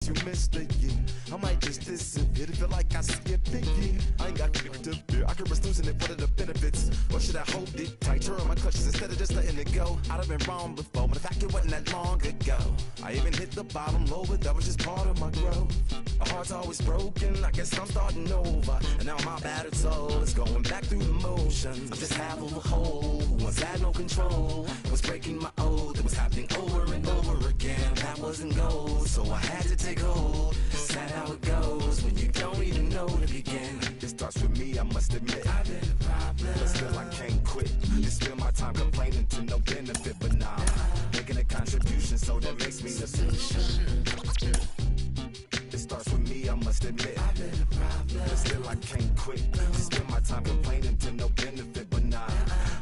you missed the year. I might just disappear to feel like I skip the year. I ain't got to fear. I could risk losing it for the benefits. Or should I hold it tight, turn my clutches instead of just letting it go? I'd have been wrong before, but the fact it wasn't that long ago. I even hit the bottom low, but that was just part of my growth. My heart's always broken, I guess I'm starting over. And now my battered soul is going back through the motions. I'm just half of a whole, once had no control. I was breaking my oath, it was happening over and over again. That wasn't gold, so I had to take hold. Sad how it goes when you don't even know to begin. It starts with me, I must admit. I've been a problem, but still I can't quit. You spend my time complaining to no benefit, but nah, making a contribution, so that makes me the solution. It starts with me, I must admit. I've been a problem, but still I can't quit. You spend my time complaining to no benefit, but nah,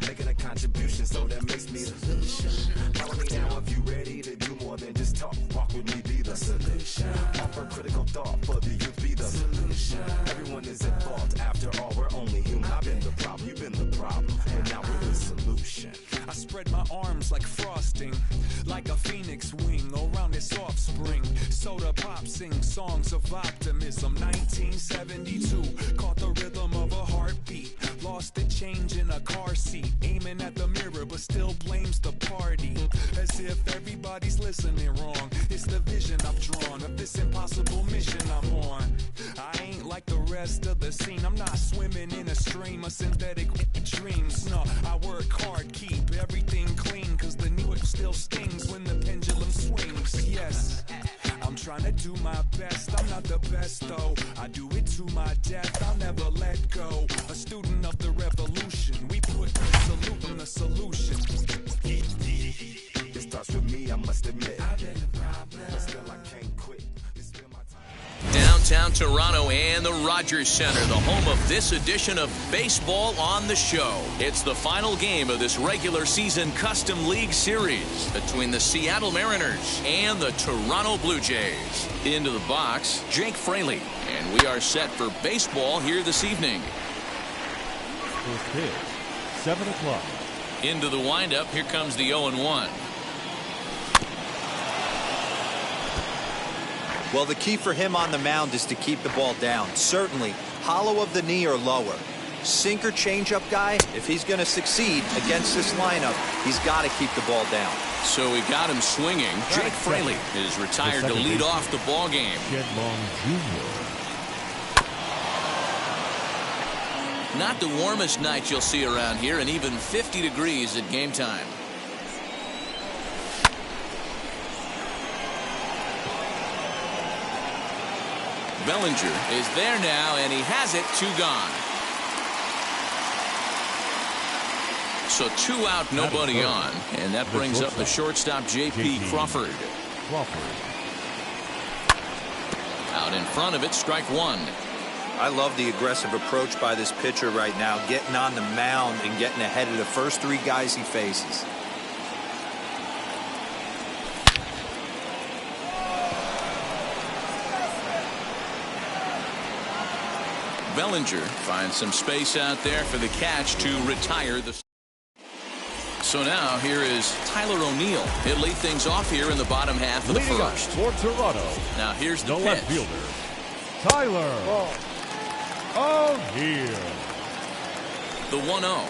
making a contribution, so that makes me the solution. Follow me now if you ready to do more than just talk. Walk with me, be the solution. Offer critical thought for the youth, be the solution. Everyone is at fault, after all, we're only human. I've been the problem, you've been the problem, and now we're the solution. I spread my arms like frosting, like a phoenix wing around its offspring. Soda pop sings songs of optimism. 1972, caught the rhythm of a heartbeat. Lost the change in a car seat, aiming at the mirror but still blames the party. As if everybody's listening wrong. It's the vision I've drawn of this impossible mission I'm on. I ain't like the rest of the scene. I'm not swimming in a stream of synthetic dreams. No, I work hard, keep everything clean, cause the new still stings when the pendulum swings. Yes, I'm trying to do my best. I'm not the best though, I do it to my death. I'll never let go, a student of the revolution. We put the salute in the solution. It starts with me, I must admit. I've been a problem, but still I can't quit. It's been my time. Downtown Toronto and the Rogers Center, the home of this edition of Baseball on the Show. It's the final game of this regular season Custom League Series between the Seattle Mariners and the Toronto Blue Jays. Into the box, Jake Fraley. And we are set for baseball here this evening. First pitch, 7 o'clock. Into the windup, here comes the 0-1. Well, the key for him on the mound is to keep the ball down. Certainly, hollow of the knee or lower. Sinker changeup guy, if he's going to succeed against this lineup, he's got to keep the ball down. So he got him swinging. Jake Fraley is retired to lead off the ball game. Long Jr. Not the warmest night you'll see around here, and even 50 degrees at game time. Bellinger is there now, and he has it. 2 gone. So 2 out, nobody on, and that brings up the shortstop J.P. Crawford. Out in front of it, strike 1. I love the aggressive approach by this pitcher right now, getting on the mound and getting ahead of the first 3 guys he faces. Bellinger finds some space out there for the catch to retire the. So now here is Tyler O'Neill. He'll lead things off here in the bottom half of the first. For Toronto. Now here's the pitch. Left fielder, Tyler O'Neill. The 1-0.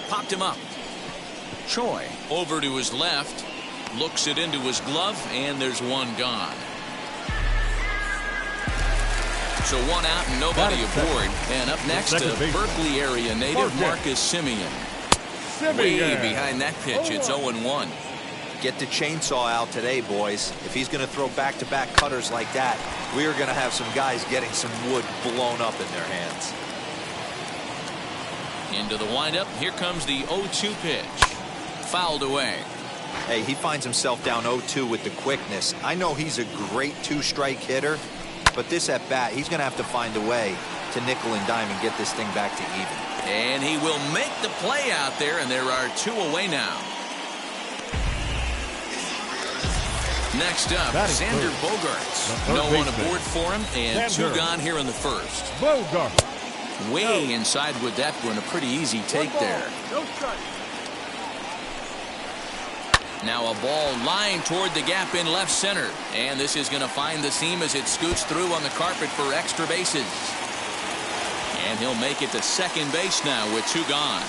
Popped him up. Choi over to his left. Looks it into his glove, and there's 1 gone. So 1 out and nobody aboard. And up next, to Berkeley area native Marcus Simeon. Way behind that pitch. It's 0-1. Get the chainsaw out today, boys. If he's going to throw back-to-back cutters like that, we are going to have some guys getting some wood blown up in their hands. Into the windup. Here comes the 0-2 pitch. Fouled away. Hey, he finds himself down 0-2 with the quickness. I know he's a great 2-strike hitter, but this at bat, he's going to have to find a way to nickel and dime and get this thing back to even. And he will make the play out there, and there are 2 away now. Next up, Xander Bogaerts. No one aboard for him, and 2 gone here in the first. Bogart. Way inside with that one. A pretty easy take there. Now a ball lined toward the gap in left center. And this is going to find the seam as it scoots through on the carpet for extra bases. And he'll make it to second base now with 2 gone.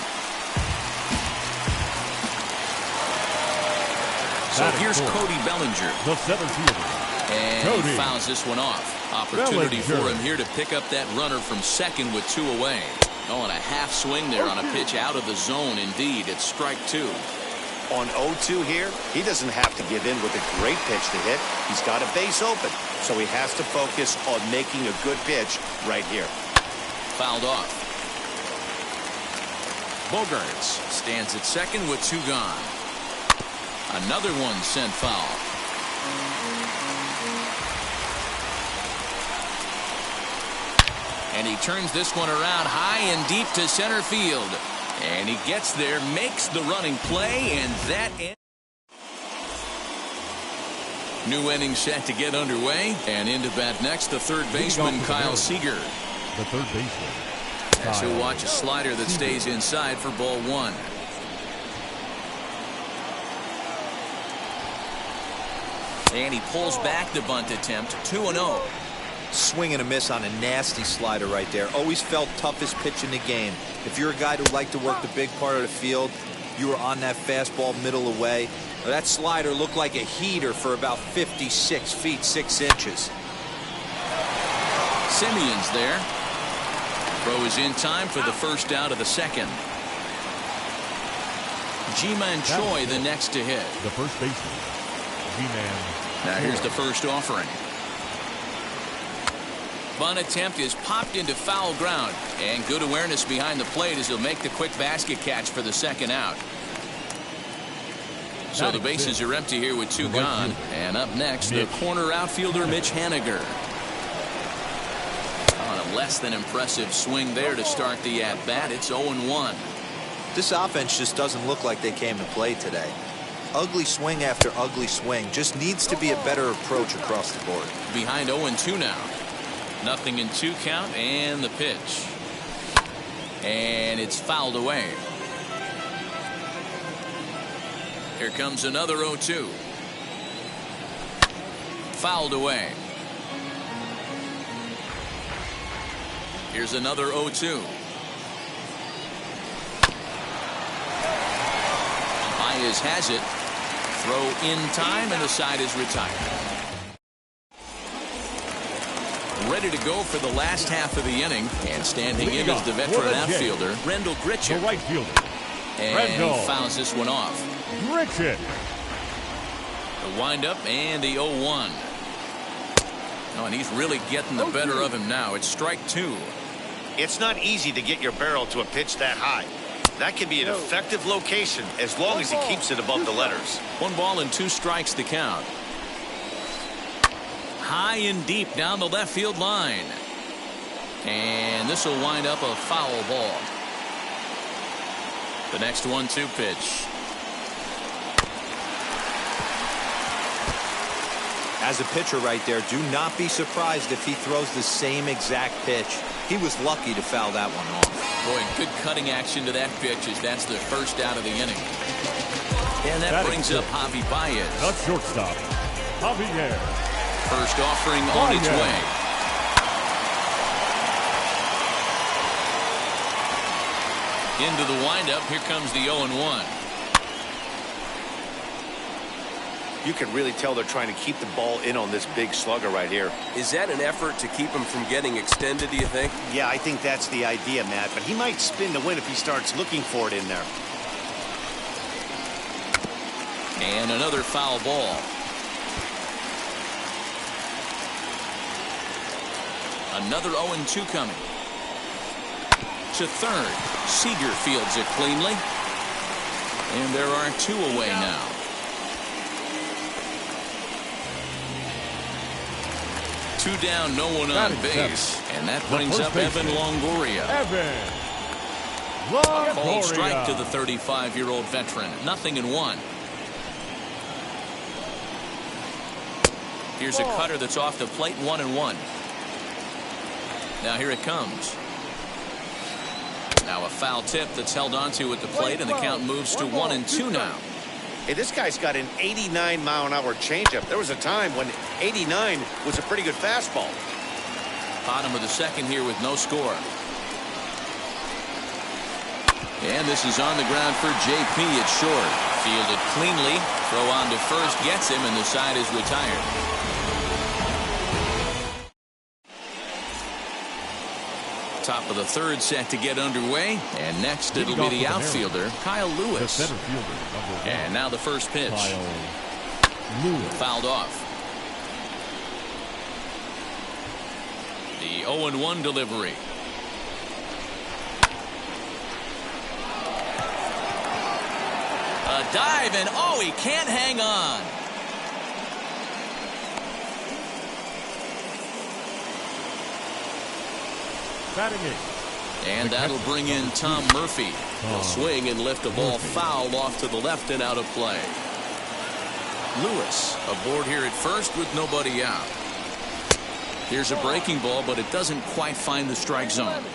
So here's Cody Bellinger. The center fielder. And he fouls this one off. Opportunity for him here to pick up that runner from second with 2 away. Oh, and a half swing there on a pitch out of the zone. Indeed, it's strike 2. On 0-2 here, he doesn't have to give in with a great pitch to hit. He's got a base open, so he has to focus on making a good pitch right here. Fouled off. Bogarts stands at second with 2 gone. Another one sent foul. And he turns this one around high and deep to center field. And he gets there, makes the running play, and that ends. New inning set to get underway. And into bat next, the third baseman, Kyle Seager. The third baseman. As he'll watch a slider that stays inside for ball 1. And he pulls back the bunt attempt, 2-0. Swing and a miss on a nasty slider right there. Always felt toughest pitch in the game. If you're a guy who liked to work the big part of the field, you were on that fastball middle away. That slider looked like a heater for about 56 feet 6 inches. Simeon's there. Throw is in time for the first out of the second. Ji-Man Choi the next to hit. The first baseman. Ji-Man. Now here's the first offering. Bunt attempt is popped into foul ground, and good awareness behind the plate as he'll make the quick basket catch for the second out. So the bases are empty here with 2 gone, and up next the corner outfielder Mitch Haniger. On a less than impressive swing there to start the at bat. It's 0-1. This offense just doesn't look like they came to play today. Ugly swing after ugly swing. Just needs to be a better approach across the board. Behind 0-2 now. Nothing in 2 count, and the pitch. And it's fouled away. Here comes another 0-2. Fouled away. Here's another 0-2. Baez has it. Throw in time, and the side is retired. Ready to go for the last half of the inning, and standing in is the veteran outfielder, Rendell Gritchen. The right fielder. And he fouls this one off. Gritchen. The windup and the 0-1. Oh, and he's really getting the better of him now. It's strike 2. It's not easy to get your barrel to a pitch that high. That can be an effective location as long as he keeps it above the letters. 1 ball and 2 strikes to count. High and deep down the left field line. And this will wind up a foul ball. The next 1-2 pitch. As a pitcher right there, do not be surprised if he throws the same exact pitch. He was lucky to foul that one off. Boy, good cutting action to that pitch as that's the first out of the inning. And that brings up Javi Baez. The shortstop, Javier. First offering on its way. Into the windup. Here comes the 0-1. You can really tell they're trying to keep the ball in on this big slugger right here. Is that an effort to keep him from getting extended, do you think? Yeah, I think that's the idea, Matt. But he might spin to win if he starts looking for it in there. And another foul ball. Another 0-2 coming. To third. Seager fields it cleanly. And there are 2 away now. Two down, no one on base. And that brings up Evan Longoria. Called strike to the 35-year-old veteran. 0-1. Here's a cutter that's off the plate. 1-1. Now here it comes. Now a foul tip that's held onto at the plate, and the count moves to 1-2 now. Hey, this guy's got an 89-mile-an-hour changeup. There was a time when 89 was a pretty good fastball. Bottom of the second here with no score. And this is on the ground for JP. It's short. Fielded cleanly. Throw on to first gets him, and the side is retired. Top of the third set to get underway. And next it'll be the outfielder, Kyle Lewis. The center fielder, number 1. And now the first pitch. Kyle Lewis. Fouled off. The 0-1 delivery. A dive, and oh, he can't hang on. Batting 8. And that'll bring in Tom Murphy. He'll swing and lift the ball foul off to the left and out of play. Lewis aboard here at first with nobody out. Here's a breaking ball, but it doesn't quite find the strike zone.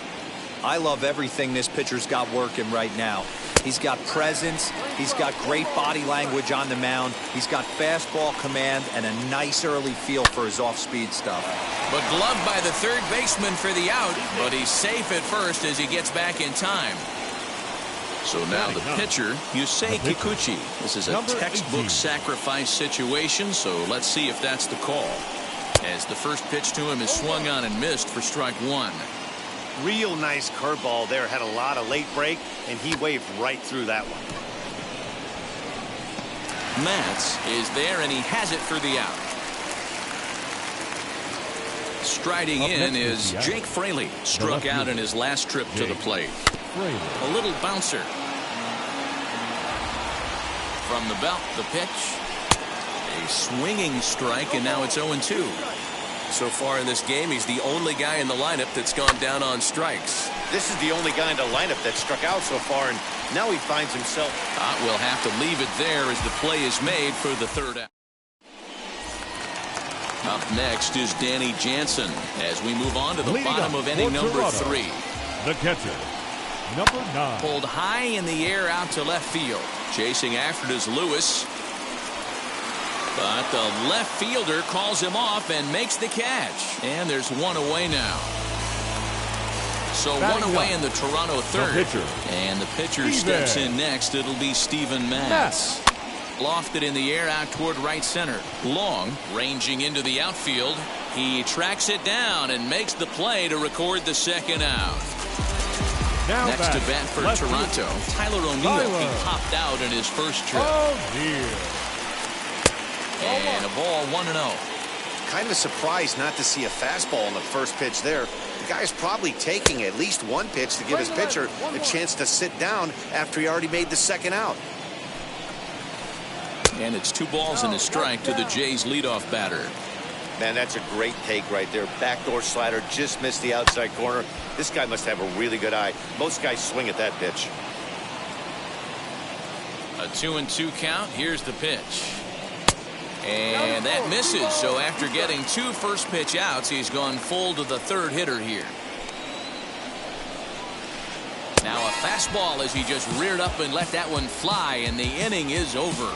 I love everything this pitcher's got working right now. He's got presence. He's got great body language on the mound. He's got fastball command and a nice early feel for his off-speed stuff. But gloved by the third baseman for the out, but he's safe at first as he gets back in time. So now the pitcher, Yusei Kikuchi. This is a textbook sacrifice situation, so let's see if that's the call. As the first pitch to him is swung on and missed for strike 1. Real nice curveball there. Had a lot of late break, and he waved right through that one. Matz is there, and he has it for the out. Striding in is Jake Fraley. Struck out in his last trip to the plate. A little bouncer. From the belt, the pitch. A swinging strike, and now it's 0-2. So far in this game, he's the only guy in the lineup that's gone down on strikes. This is the only guy in the lineup that struck out so far, and now he finds himself. We'll have to leave it there as the play is made for the third out. Up next is Danny Jansen as we move on to the bottom of inning number 3. The catcher, number 9. Pulled high in the air out to left field. Chasing after it is Lewis. But the left fielder calls him off and makes the catch. And there's one away now. So one away in the Toronto third. And the pitcher steps in next. It'll be Steven Matz. Lofted in the air out toward right center. Long, ranging into the outfield. He tracks it down and makes the play to record the second out. Next to bat for Toronto, Tyler O'Neill. He popped out in his first trip. And a ball 1-0. Kind of surprised not to see a fastball on the first pitch there. The guy's probably taking at least one pitch to give his pitcher a chance to sit down after he already made the second out. And it's 2 balls and a strike to the Jays leadoff batter. Man, that's a great take right there. Backdoor slider, just missed the outside corner. This guy must have a really good eye. Most guys swing at that pitch. A 2-2 count. Here's the pitch. And that misses. So after getting 2 first pitch outs, he's gone full to the third hitter here. Now a fastball as he just reared up and let that one fly, and the inning is over.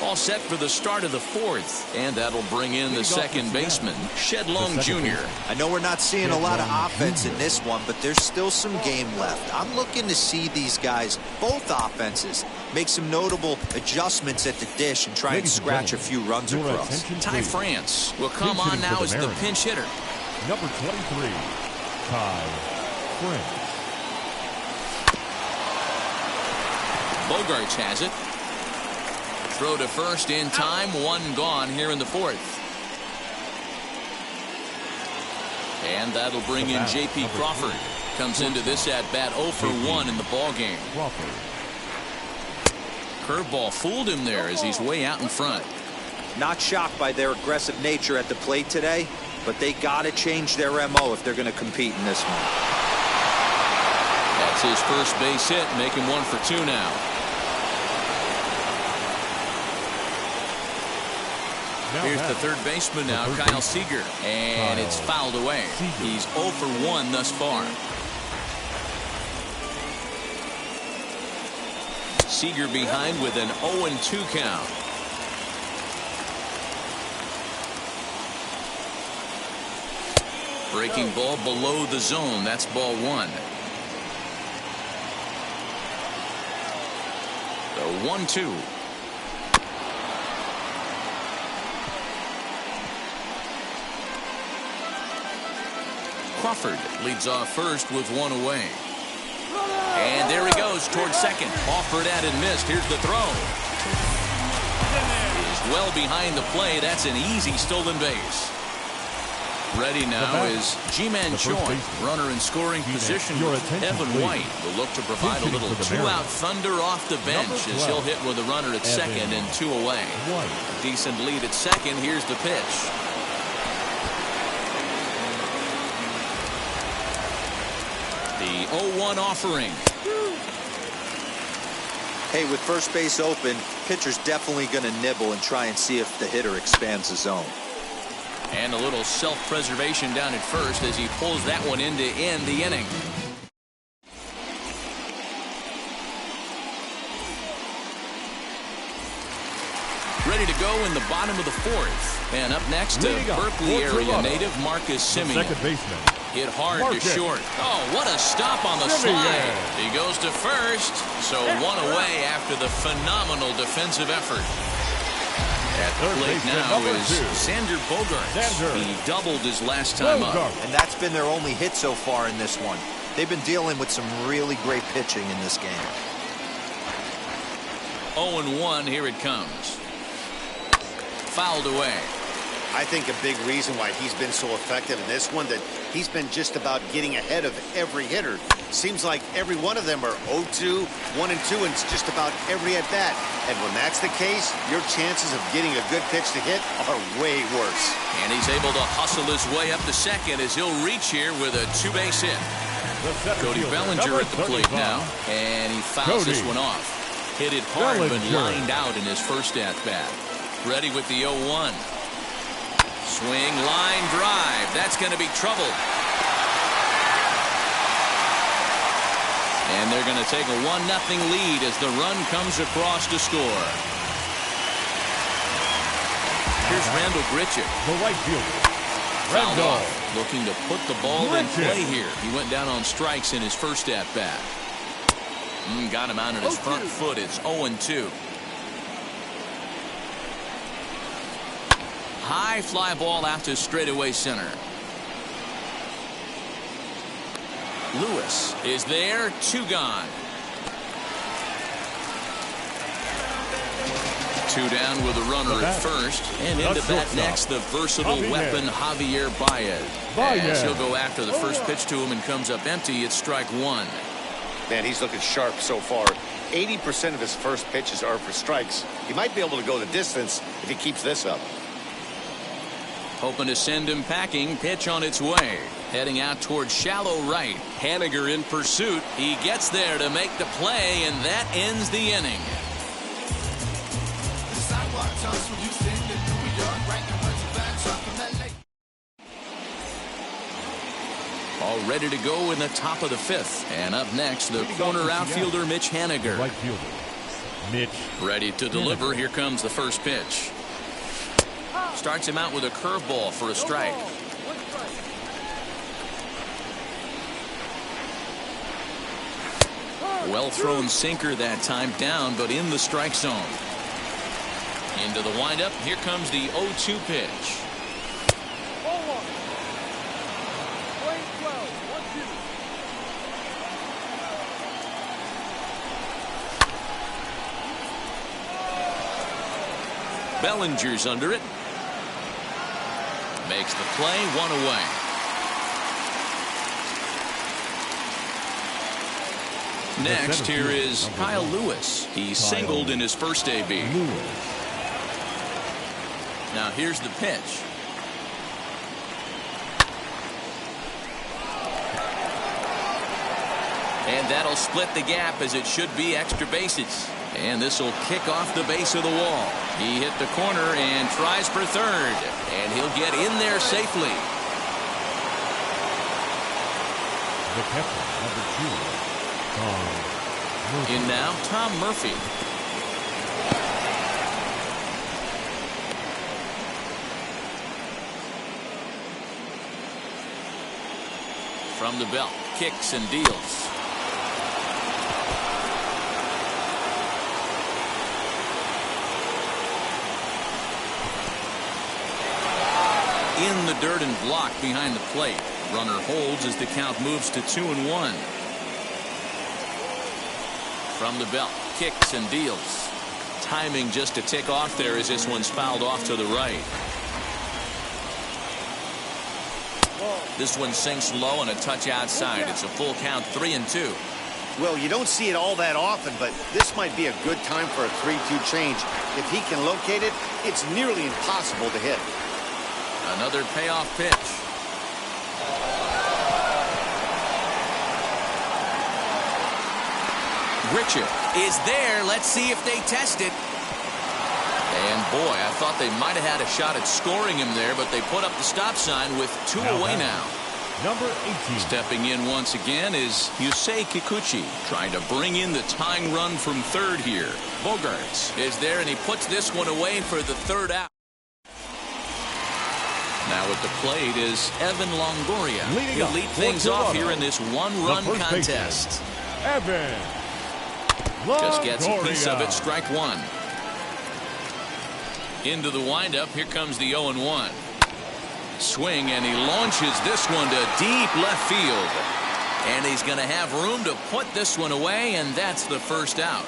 All set for the start of the 4th, and that'll bring in the second baseman, Shed Long Jr. I know we're not seeing a lot of offense in this one, but there's still some game left. I'm looking to see these guys, both offenses, make some notable adjustments at the dish and try and scratch a few runs across. Ty France will come on now as the pinch hitter. Number 23, Ty France. Bogarts has it. Throw to first in time. 1 gone here in the 4th. And that'll bring in J.P. Crawford. Comes into this at-bat 0 for 1 in the ballgame. Curveball fooled him there as he's way out in front. Not shocked by their aggressive nature at the plate today, but they got to change their MO if they're going to compete in this one. That's his first base hit, making 1 for 2 now. Here's the third baseman now, Kyle Seager, and it's fouled away. He's 0 for 1 thus far. Seager behind with an 0-2 count. Breaking ball below the zone. That's ball one. The 1-2. Crawford leads off first with one away. And there he goes towards second. Offered at and missed. Here's the throw. Is well behind the play. That's an easy stolen base. Ready now is G-Man Choi. Runner in scoring position. Evan White will look to provide a little two-out thunder off the bench as he'll hit with a runner at second and two away. Decent lead at second. Here's the pitch. The 0-1 offering. Hey, with first base open, pitcher's definitely going to nibble and try and see if the hitter expands the zone. And a little self-preservation down at first as he pulls that one in to end the inning. Ready to go in the bottom of the fourth. And up next, to Berkeley area native Marcus Semien. Second baseman. Hit hard to short. Oh, what a stop on the slide. He goes to first. So one away after the phenomenal defensive effort. At the plate now is Xander Bogaerts. He doubled his last time up. And that's been their only hit so far in this one. They've been dealing with some really great pitching in this game. 0-1, here it comes. Fouled away. I think a big reason why he's been so effective in this one, that he's been just about getting ahead of every hitter. Seems like every one of them are 0-2, 1-2, and it's just about every at bat. And when that's the case, your chances of getting a good pitch to hit are way worse. And he's able to hustle his way up to second as he'll reach here with a two-base hit. Cody Bellinger at the plate now, and he fouls this one off. Hit it hard, but lined out in his first at-bat. Ready with the 0-1. Swing, line drive. That's going to be trouble. And they're going to take a 1-0 lead as the run comes across to score. Here's Randall Grichuk. The right fielder. Randall. Looking to put the ball in play here. He went down on strikes in his first at-bat. Got him out on his front foot. It's 0-2. High fly ball out to straightaway center. Lewis is there. 2 gone. 2 down with a runner at first. And into bat next, the versatile weapon Javier Baez. As he'll go after the first pitch to him and comes up empty. It's strike 1. Man, he's looking sharp so far. 80% of his first pitches are for strikes. He might be able to go the distance if he keeps this up. Hoping to send him packing. Pitch on its way. Heading out towards shallow right. Haniger in pursuit. He gets there to make the play, and that ends the inning. All ready to go in the top of the 5th. And up next, the corner outfielder, Mitch Haniger. Right fielder, Mitch. Ready to deliver. Here comes the first pitch. Starts him out with a curveball for a strike. Well thrown sinker that time, down but in the strike zone. Into the windup. Here comes the 0-2 pitch. Bellinger's under it. Makes the play, 1 away. Next, here is Kyle Lewis. He singled in his first AB. Now here's the pitch. And that'll split the gap, as it should be extra bases. And this will kick off the base of the wall. He hit the corner and tries for third. And he'll get in there safely. The catcher, number 2, Tom In now, Tom Murphy. From the belt, kicks and deals. In the dirt and blocked behind the plate. Runner holds as the count moves to 2-1. From the belt, kicks and deals. Timing just to tick off there as this one's fouled off to the right. This one sinks low and a touch outside. It's a full count, 3-2. Well, you don't see it all that often, but this might be a good time for a 3-2 change. If he can locate it, it's nearly impossible to hit. Another payoff pitch. Richard is there. Let's see if they test it. And boy, I thought they might have had a shot at scoring him there, but they put up the stop sign with 2 away now. Number 18. Stepping in once again is Yusei Kikuchi, trying to bring in the tying run from third here. Bogarts is there, and he puts this one away for the third out. Now at the plate is Evan Longoria. He'll lead things off here in this one-run contest. Evan just gets a piece of it, strike one. Into the windup, here comes the 0-1. Swing, and he launches this one to deep left field. And he's going to have room to put this one away, and that's the first out.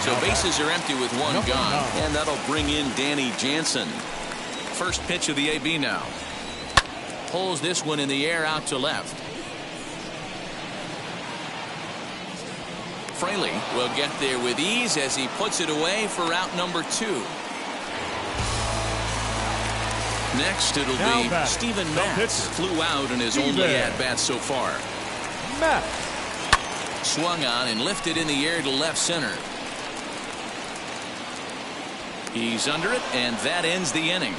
So bases are empty with one gone, and that'll bring in Danny Jansen. First pitch of the AB now. Pulls this one in the air out to left. Fraley will get there with ease as he puts it away for out number 2. Next, it'll be Steven Matz. Flew out in his only at-bat so far. Swung on and lifted in the air to left center. He's under it, and that ends the inning.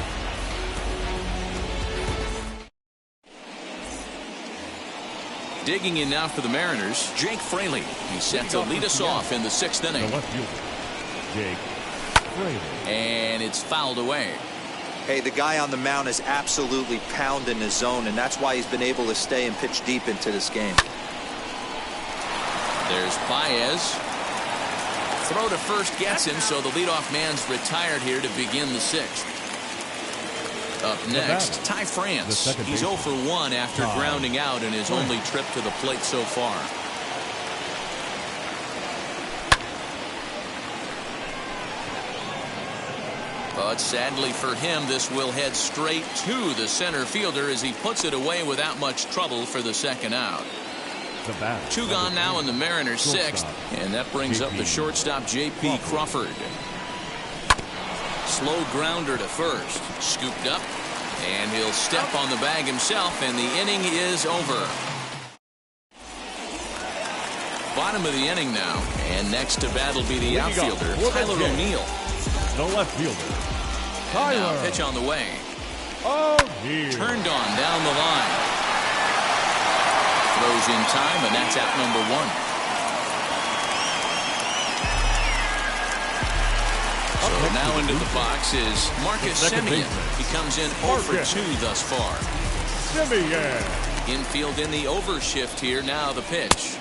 Digging in now for the Mariners, Jake Fraley. He's set to lead us off in the 6th inning. The left fielder, Jake Fraley. And it's fouled away. Hey, the guy on the mound is absolutely pounding his zone, and that's why he's been able to stay and pitch deep into this game. There's Baez. Throw to first gets him, so the leadoff man's retired here to begin the 6th. Up next, Ty France. He's 0 for 1 after grounding out in his only trip to the plate so far. But sadly for him, this will head straight to the center fielder as he puts it away without much trouble for the second out. 2 gone now in the Mariners' 6th, and that brings up the shortstop J.P. Crawford. Slow grounder to first, scooped up, and he'll step on the bag himself, and the inning is over. Bottom of the inning now, and next to bat will be the outfielder Tyler O'Neill. The left fielder Tyler. Now pitch on the way. Turned on down the line. Throws in time, and that's out number 1. So now into the box is Marcus Semien. He comes in 0 for 2 thus far. Infield in the overshift here. Now the pitch.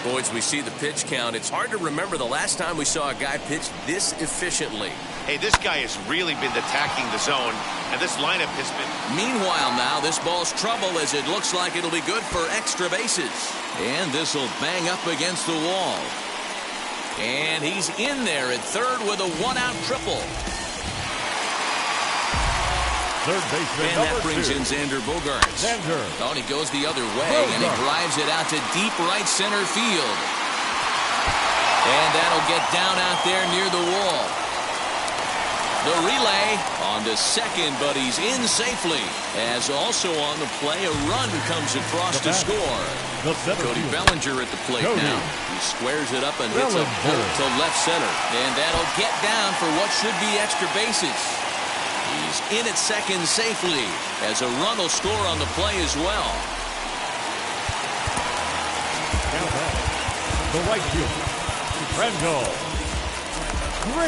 Boys, we see the pitch count. It's hard to remember the last time we saw a guy pitch this efficiently. Hey, this guy has really been attacking the zone, and this lineup has been... Meanwhile now, this ball's trouble as it looks like it'll be good for extra bases. And this will bang up against the wall. And he's in there at third with a 1-out triple. Third baseman, and that brings in Xander Bogaerts. Oh, and he goes the other way, and he drives it out to deep right center field. And that'll get down out there near the wall. The relay on to second, but he's in safely. As also on the play, a run comes across to score. Cody Bellinger at the plate now. He squares it up and hits a bolt to left center. And that'll get down for what should be extra bases. He's in at second safely as a run will score on the play as well. The right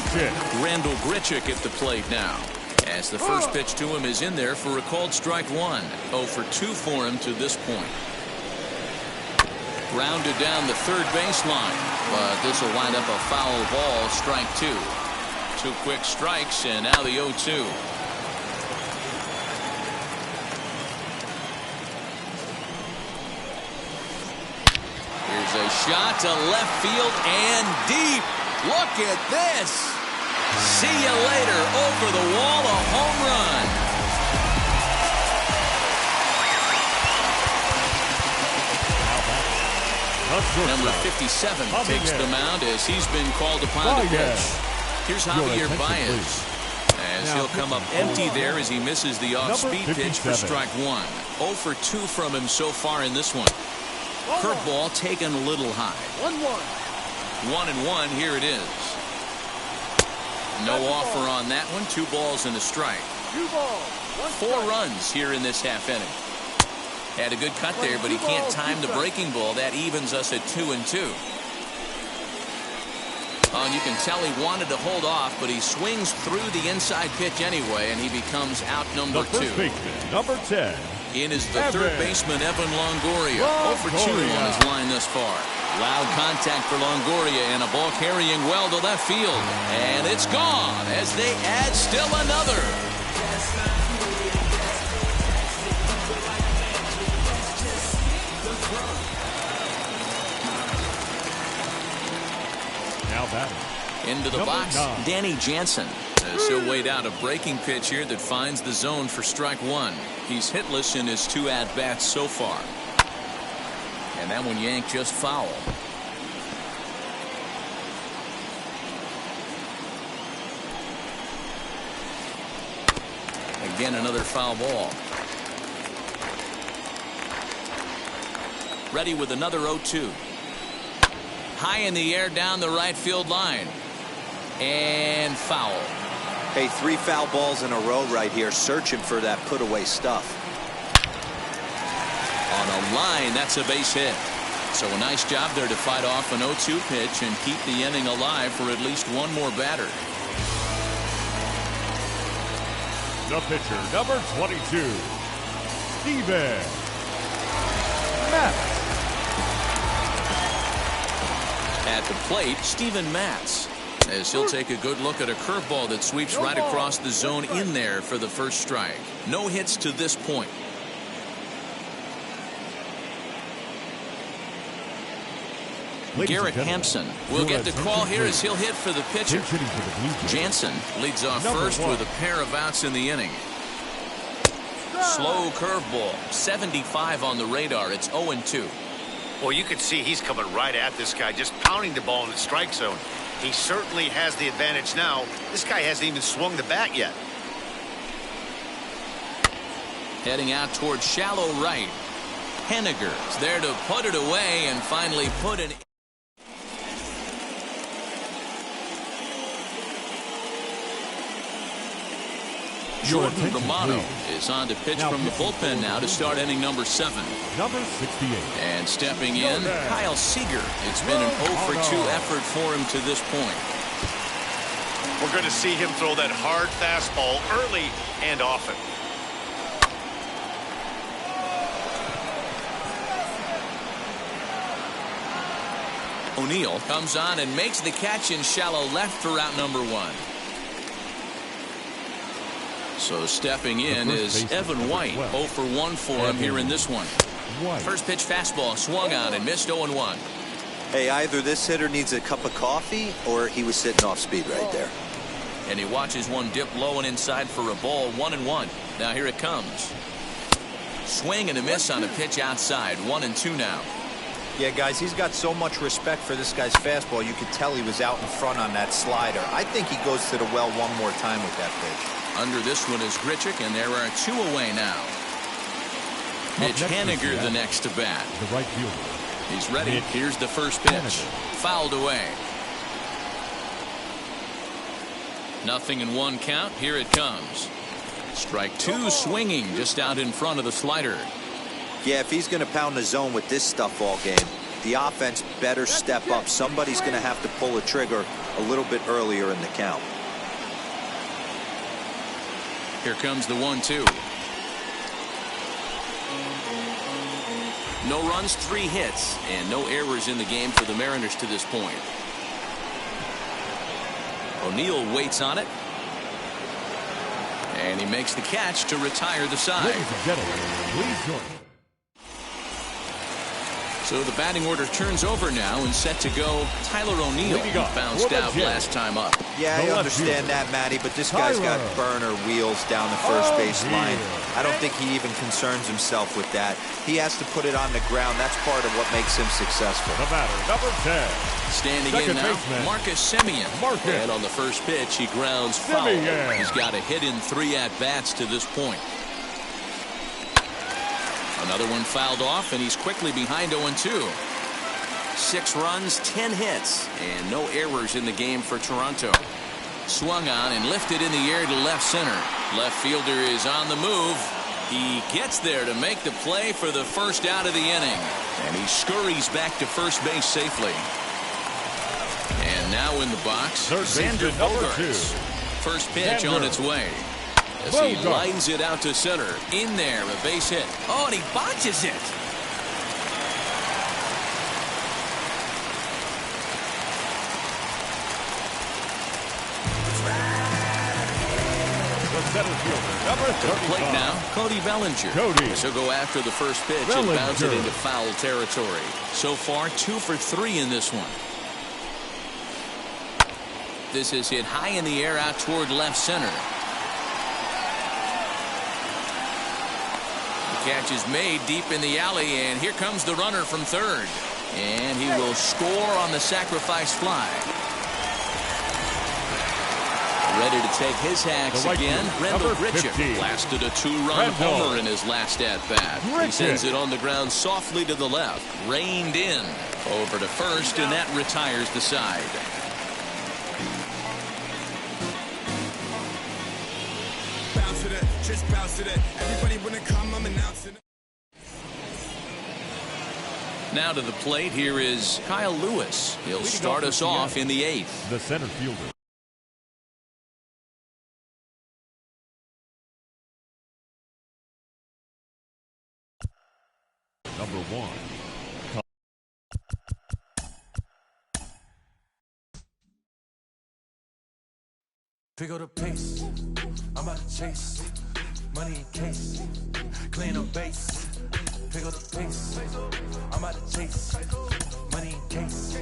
fielder, Randall Grichuk at the plate now. As the first pitch to him is in there for a called strike one. 0 for 2 for him to this point. Grounded down the third baseline, but this will wind up a foul ball. Strike 2. 2 quick strikes, and now the 0-2. Here's a shot to left field and deep. Look at this. See you later. Over the wall, a home run. Number 57 takes the mound as he's been called upon to pitch. Here's Javier Baez. As he'll come up empty there as he misses the off-speed pitch for strike 1. 0 for 2 from him so far in this one. Curveball taken a little high. 1-1. Here it is. No offer on that one. 2 balls and a strike. 4 runs here in this half inning. Had a good cut there, but he can't time the breaking ball. That evens us at 2-2. And you can tell he wanted to hold off, but he swings through the inside pitch anyway, and he becomes out number 2. Number 10. In is the third baseman, Evan Longoria. 0 for 2 on his line thus far. Loud contact for Longoria, and a ball carrying well to left field. And it's gone as they add still another. Into the box, Danny Jansen. As he'll wait out a breaking pitch here that finds the zone for strike 1. He's hitless in his 2 at-bats so far. And that one yanked just foul. Again, another foul ball. Ready with another 0-2. High in the air down the right field line. And foul. Hey, 3 foul balls in a row right here, searching for that put-away stuff. On a line, that's a base hit. So a nice job there to fight off an 0-2 pitch and keep the inning alive for at least one more batter. The pitcher, number 22, Steven Matz. At the plate, Steven Matz. As he'll take a good look at a curveball that sweeps right across the zone in there for the first strike. No hits to this point. Garrett Hampson will get the call here as he'll hit for the pitcher. Jansen leads off first with a pair of outs in the inning. Slow curveball. 75 on the radar. It's 0-2. Well, you can see he's coming right at this guy, just pounding the ball in the strike zone. He certainly has the advantage now. This guy hasn't even swung the bat yet. Heading out towards shallow right. Henniger's there to put it away and finally put it. Jordan Romano is on to pitch from the bullpen now to start inning number 7. Number 68. And stepping in, Kyle Seager. It's been an 0 for 2 effort for him to this point. We're going to see him throw that hard fastball early and often. O'Neill comes on and makes the catch in shallow left for out number 1. So stepping in is Evan White. 0 for 1 for him here in this one. First pitch fastball swung on and missed 0-1. Hey, either this hitter needs a cup of coffee or he was sitting off speed right there. And he watches one dip low and inside for a ball. 1-1. Now here it comes. Swing and a miss on a pitch outside. 1-2 now. Yeah, guys, he's got so much respect for this guy's fastball. You could tell he was out in front on that slider. I think he goes to the well one more time with that pitch. Under this one is Grichuk, and there are 2 away now. Mitch Henniger the next to bat. The right fielder. He's ready. Here's the first pitch. Fouled away. 0-1 count. Here it comes. Strike 2 swinging just out in front of the slider. Yeah, if he's going to pound the zone with this stuff all game, The offense better step up. Somebody's going to have to pull a trigger a little bit earlier in the count. Here comes the 1-2. No runs, 3 hits, and no errors in the game for the Mariners to this point. O'Neill waits on it. And he makes the catch to retire the side. Ladies and gentlemen, please join me. So the batting order turns over now and set to go. Tyler O'Neill bounced out last time up. Yeah, I understand that, Matty, but this guy's got burner wheels down the first base line. I don't think he even concerns himself with that. He has to put it on the ground. That's part of what makes him successful. The batter, number 10. Standing in now, Marcus Semien. And on the first pitch, he grounds foul. He's got a hit in 3 at-bats to this point. Another one fouled off, and he's quickly behind 0-2. 6 runs, 10 hits, and no errors in the game for Toronto. Swung on and lifted in the air to left center. Left fielder is on the move. He gets there to make the play for the first out of the inning. And he scurries back to first base safely. And now in the box, Xander Bogaerts. First pitch on its way. As he lines it out to center. In there, a base hit. Oh, and he botches it. The center fielder, number 35. To the plate now, Cody Bellinger. He'll go after the first pitch and bounce it into foul territory. So far, 2 for 3 in this one. This is hit high in the air out toward left center. Catch is made deep in the alley, and here comes the runner from third. And he will score on the sacrifice fly. Ready to take his hacks again. Rendell Grichuk blasted a 2-run homer in his last at-bat. He sends it on the ground softly to the left. Reined in. Over to first, and that retires the side. Just bounce to that. Everybody wanna come, I'm announcing. Now to the plate, here is Kyle Lewis. He'll start us off in the 8th. The center fielder. Number 1. Pick up the pace. I'm about to chase. Money in case. Clean up base. Pick up the pace. I'm about to chase. Money in case.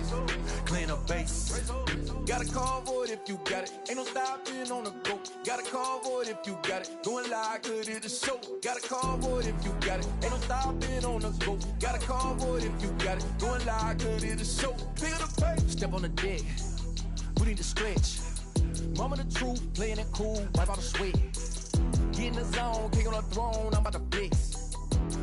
Clean up base. Got a call for it if you got it. Ain't no stopping on the go. Got a call for it if you got it. Going live, good at the show. Got a call for it if you got it. Ain't no stopping on the go. Got a call for it if you got it. Going live, good at the show. Pick up the pace. Step on the deck. We need to stretch. Mama the truth, playing it cool, wipe out the sweat. Get in the zone, kick on the throne, I'm about to flex.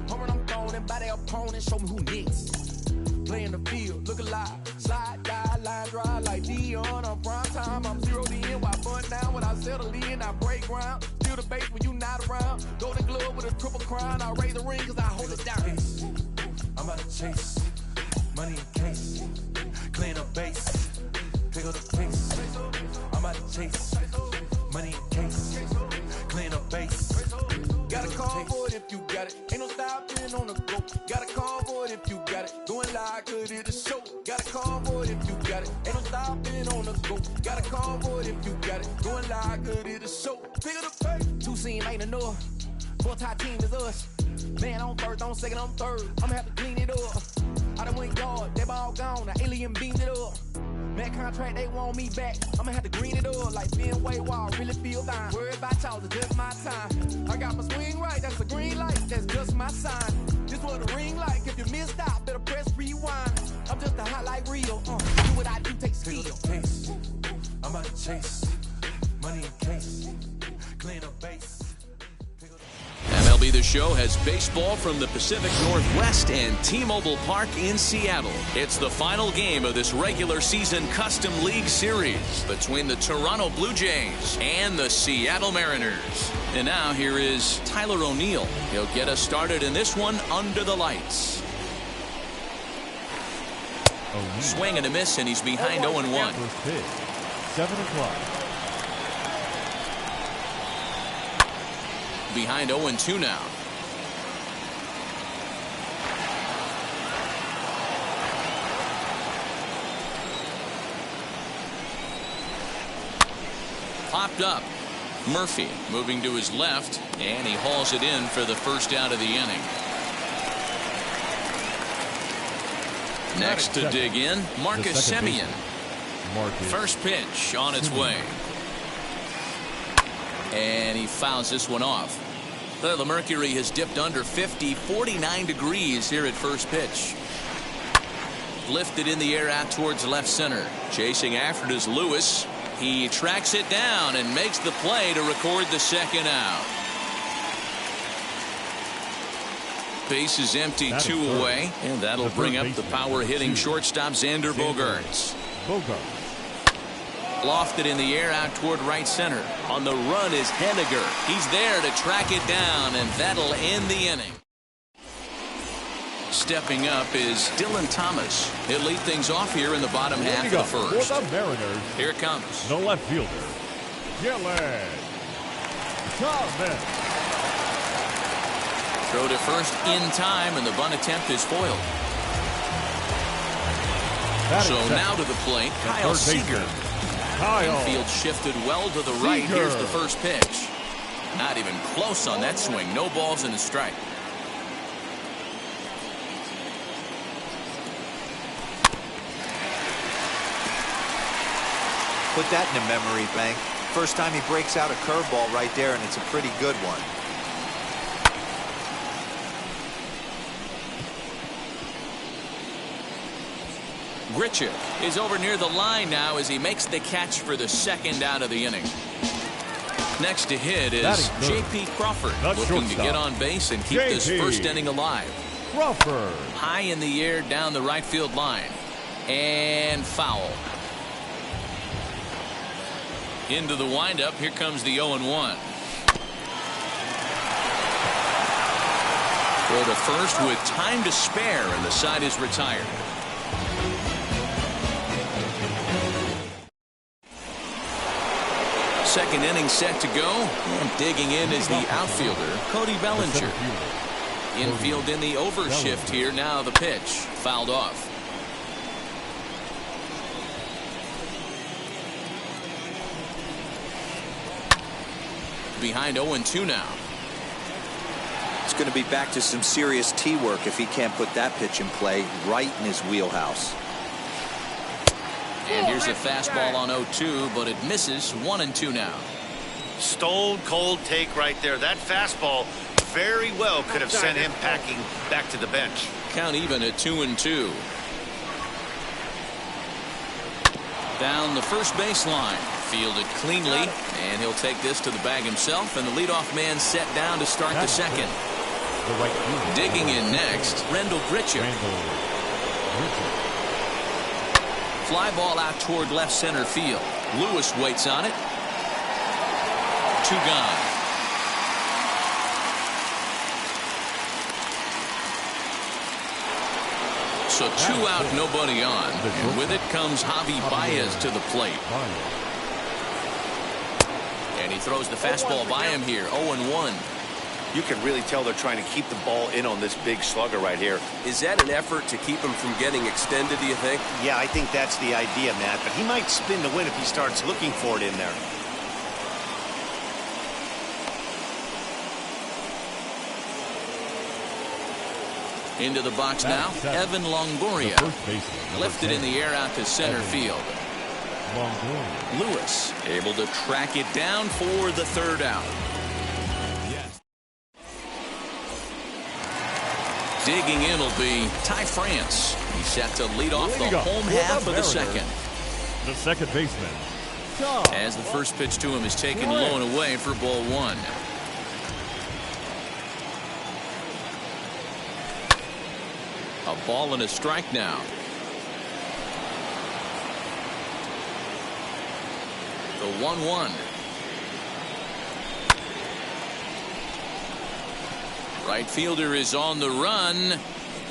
Home I'm throwing by their opponent, show me who next. Play in the field, look alive. Slide, die, line, dry like Dion on prime time. I'm 0 to end, while bun down when I settle in. I break ground, steal the base when you not around. Golden glove with a triple crown, I raise the ring cause I hold it down. I'm about to chase, money in case. Clean up base, pick up the pace. I'm about to chase, money in case. Clean up base. Got a call for it if you got it. Ain't no stopping on the go. Got a call for it if you got it. Going live, good at the show. Got a call for it if you got it. Ain't no stopping on the go. Got a call for it if you got it. Going live, good at the show. Pick up the pace. 2 scene ain't enough. 4-tie team is us. Man on first, on second, on third. I'ma have to clean it up. I done went guard, they ball gone. The alien beamed it up. Man contract, they want me back. I'ma have to green it up like Fenway Wall. Really feel fine. Worry about y'all, it's just my time. I got my swing right, that's a green light. That's just my sign. This what a ring like. If you missed out, better press rewind. I'm just a highlight reel. Do what I do, take skill. I'm about to chase. Money in case. Clean up base. MLB The Show has baseball from the Pacific Northwest and T-Mobile Park in Seattle. It's the final game of this regular season Custom League Series between the Toronto Blue Jays and the Seattle Mariners. And now here is Tyler O'Neill. He'll get us started in this one under the lights. Swing and a miss, and he's behind 0-1. First pitch, 7 o'clock. Behind 0-2 now. Popped up. Murphy moving to his left, and he hauls it in for the first out of the inning. Next to dig in, Marcus Semien. First pitch on its way. And he fouls this one off. The mercury has dipped under 50, 49 degrees here at first pitch. Lifted in the air out towards left center. Chasing after it is Lewis. He tracks it down and makes the play to record the second out. Base is empty, 2 away, and that'll bring up the power-hitting shortstop Xander Bogaerts. Lofted in the air out toward right center. On the run is Henniger. He's there to track it down, and that'll end the inning. Stepping up is Dylan Thomas. He'll lead things off here in the bottom half of the first. For the Mariners, here it comes. the left fielder, Dylan Thomas. Throw to first in time, and the bunt attempt is foiled. So now to the plate, Kyle Seager. Infield shifted well to the right. Here's the first pitch. Not even close on that swing. No balls and a strike. Put that in a memory bank. First time he breaks out a curveball right there, and it's a pretty good one. Grichuk is over near the line now as he makes the catch for the second out of the inning. Next to hit is J.P. Crawford, looking to get on base and keep this first inning alive. Crawford. High in the air down the right field line. And foul. Into the windup. Here comes the 0-1. Throw to first with time to spare, and the side is retired. Second inning set to go, and digging in is the outfielder, Cody Bellinger. Infield in the overshift here. Now the pitch fouled off. Behind 0-2 now. It's going to be back to some serious tee work if he can't put that pitch in play right in his wheelhouse. And here's a fastball on 0-2, but it misses. 1-2 now. Stone cold take right there. That fastball very well could have sent him packing back to the bench. Count even at 2-2. Down the first baseline. Fielded cleanly, and he'll take this to the bag himself, and the leadoff man set down to start the second. Digging in next, Rendell Grichuk. Fly ball out toward left center field. Lewis waits on it. 2 gone. So 2 out, nobody on. And with it comes Javi Baez to the plate. And he throws the fastball by him here. 0-1. You can really tell they're trying to keep the ball in on this big slugger right here. Is that an effort to keep him from getting extended, do you think? Yeah, I think that's the idea, Matt. But he might spin to win if he starts looking for it in there. Into the box now, Evan Longoria. Lifted in the air out to center field. Lewis able to track it down for the third out. Digging in will be Ty France. He's set to lead off the home half of the second. The second baseman, as the first pitch to him is taken low and away for ball 1. A ball and a strike now. The 1-1. Right fielder is on the run.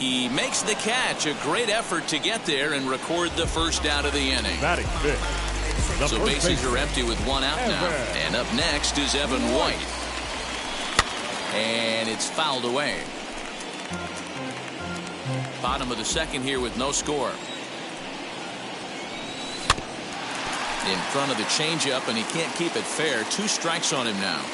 He makes the catch. A great effort to get there and record the first out of the inning. Batting fifth. So bases are empty with one out now. And up next is Evan White. And it's fouled away. Bottom of the second here with no score. In front of the changeup, and he can't keep it fair. 2 strikes on him now.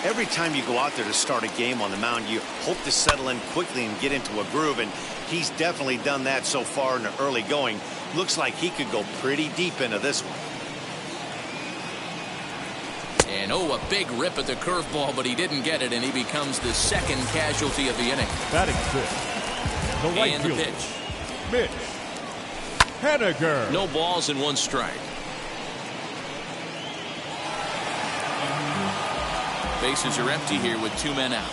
Every time you go out there to start a game on the mound, you hope to settle in quickly and get into a groove, and he's definitely done that so far in the early going. Looks like he could go pretty deep into this one. And a big rip at the curveball, but he didn't get it, and he becomes the second casualty of the inning. Batting fifth. The right and fielder, the pitch. Mitch Haniger. No balls and 1 strike. Bases are empty here with 2 men out.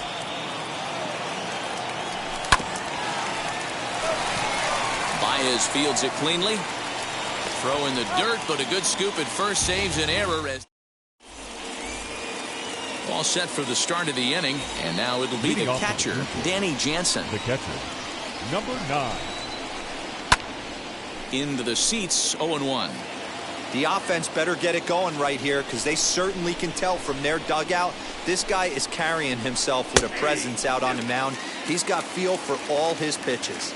Baez fields it cleanly. Throw in the dirt, but a good scoop at first saves an error. As all set for the start of the inning, and now it'll be the catcher, Danny Jansen. The catcher, number 9. Into the seats, 0-1. The offense better get it going right here, because they certainly can tell from their dugout this guy is carrying himself with a presence out on the mound. He's got feel for all his pitches.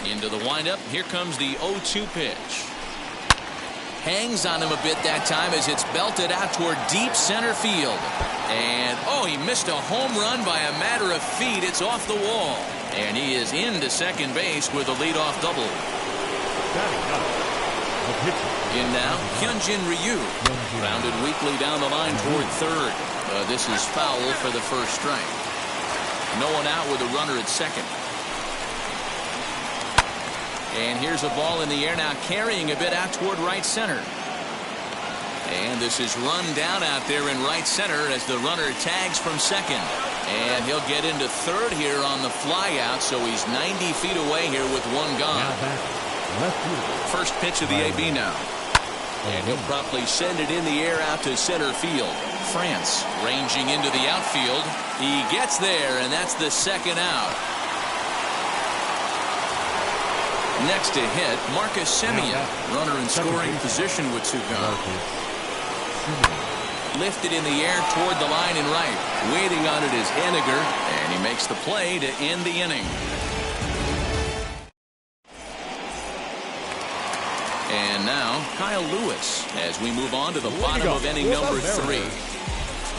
Into the windup. Here comes the 0-2 pitch. Hangs on him a bit that time as it's belted out toward deep center field. And, he missed a home run by a matter of feet. It's off the wall. And he is into second base with a leadoff double. In now, Hyunjin Ryu. Rounded weakly down the line toward third. This is foul for the first strike. No one out with a runner at second. And here's a ball in the air now, carrying a bit out toward right center. And this is run down out there in right center as the runner tags from second. And he'll get into third here on the fly out, so he's 90 feet away here with 1 gone. First pitch of the AB now. And he'll promptly send it in the air out to center field. France ranging into the outfield. He gets there, and that's the second out. Next to hit, Marcus Semien. Runner in scoring position with 2 gone. Lifted in the air toward the line and right. Waiting on it is Haniger, and he makes the play to end the inning. And now, Kyle Lewis as we move on to the bottom of inning number 3.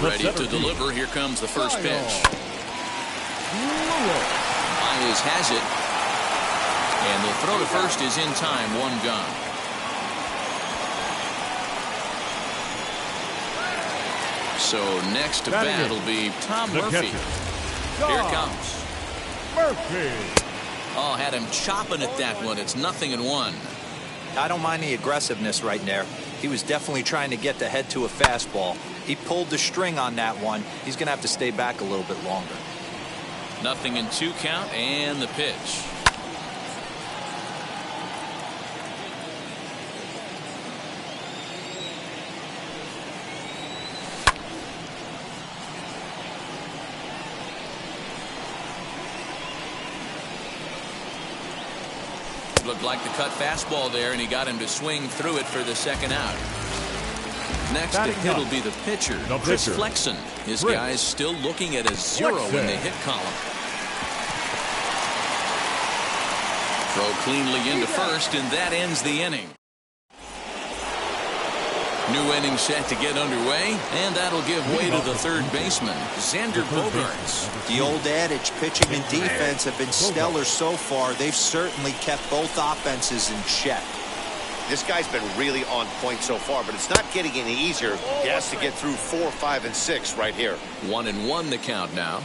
Ready to deliver. Here comes the first pitch. Baez has it. And the throw to first is in time. 1 gone. So next to bat will be Tom Murphy. Here it comes. Murphy. Had him chopping at that one. It's 0-1. I don't mind the aggressiveness right there. He was definitely trying to get the head to a fastball. He pulled the string on that one. He's going to have to stay back a little bit longer. 0-2 count and the pitch. Looked like the cut fastball there, and he got him to swing through it for the second out. Next to hit will be the pitcher, Chris Flexen. His guys still looking at a 0 in the hit column. Throw cleanly into first, and that ends the inning. New inning set to get underway, and that'll give way to the third baseman, Xander Bogaerts. The old adage, pitching and defense have been stellar so far. They've certainly kept both offenses in check. This guy's been really on point so far, but it's not getting any easier. He has to get through 4, 5, and 6 right here. 1-1 the count now.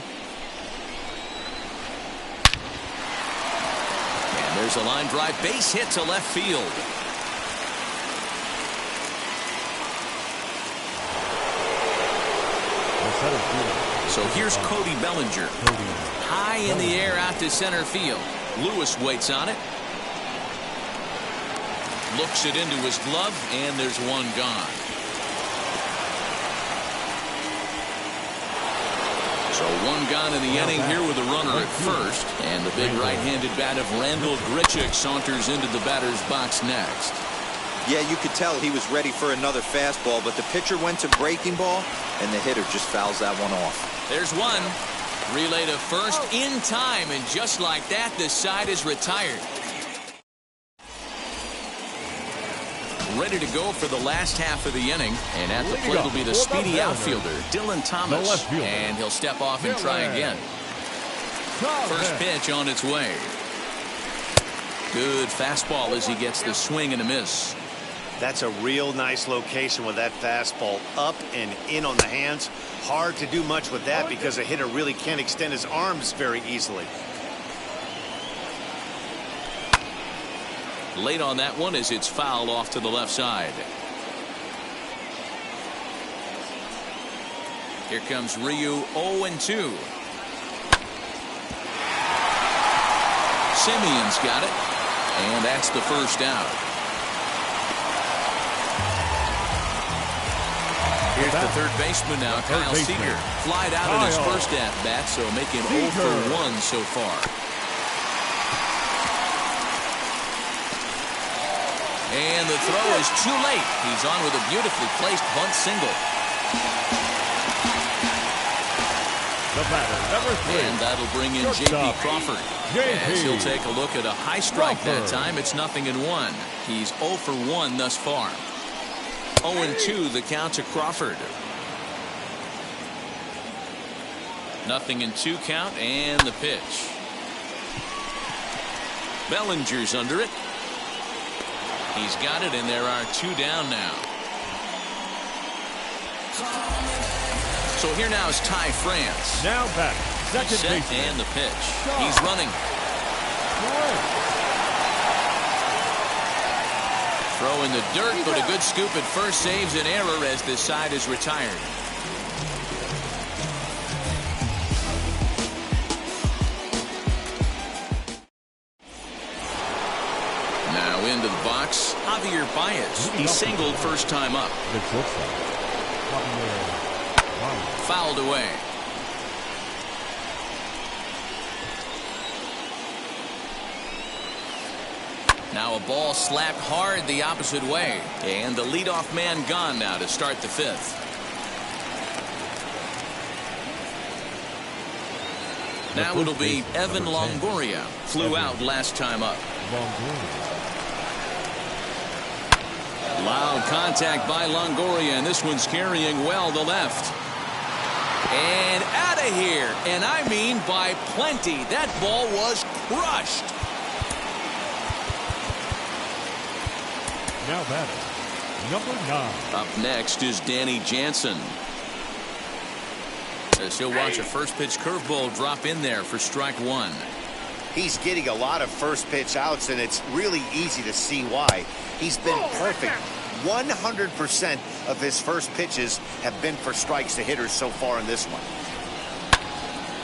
And there's a line drive base hit to left field. So here's Cody Bellinger. High in the air out to center field. Lewis waits on it. Looks it into his glove, and there's 1 gone. So one gone in the inning here with a runner at first. And the big right-handed bat of Randall Grichuk saunters into the batter's box next. Yeah, you could tell he was ready for another fastball, but the pitcher went to breaking ball, and the hitter just fouls that one off. There's one. Relay to first in time, and just like that, the side is retired. Ready to go for the last half of the inning, and at the plate will be the speedy outfielder, Dylan Thomas, and he'll step off and try again. First pitch on its way. Good fastball as he gets the swing and a miss. That's a real nice location with that fastball up and in on the hands. Hard to do much with that because a hitter really can't extend his arms very easily. Late on that one as it's fouled off to the left side. Here comes Ryu, 0-2. Simeon's got it, and that's the first out. Here's the third baseman now, Kyle Seager. Flied out in his first at-bat, so make him 0 for 1 so far. And the throw is too late. He's on with a beautifully placed bunt single. The batter, number 3. And that'll bring in J.P. Crawford. As he'll take a look at a high strike that time. It's 0-1. He's 0 for 1 thus far. 0-2 the count to Crawford. 0-2 count and the pitch. Bellinger's under it. He's got it, and there are 2 down now. So here now is Ty France. Now back, second base. And the pitch. He's running. Throw in the dirt, but a good scoop at first saves an error as this side is retired. Now into the box, Javier Baez. He singled first time up. Fouled away. Now a ball slapped hard the opposite way. And the leadoff man gone now to start the 5th. Now it'll be Evan Longoria. Flew out last time up. Loud contact by Longoria, and this one's carrying well to left. And out of here. And I mean by plenty. That ball was crushed. Now batter, number 9. Up next is Danny Jansen. As he'll watch a first pitch curveball drop in there for strike 1. He's getting a lot of first pitch outs, and it's really easy to see why. He's been perfect. 100% of his first pitches have been for strikes to hitters so far in this one.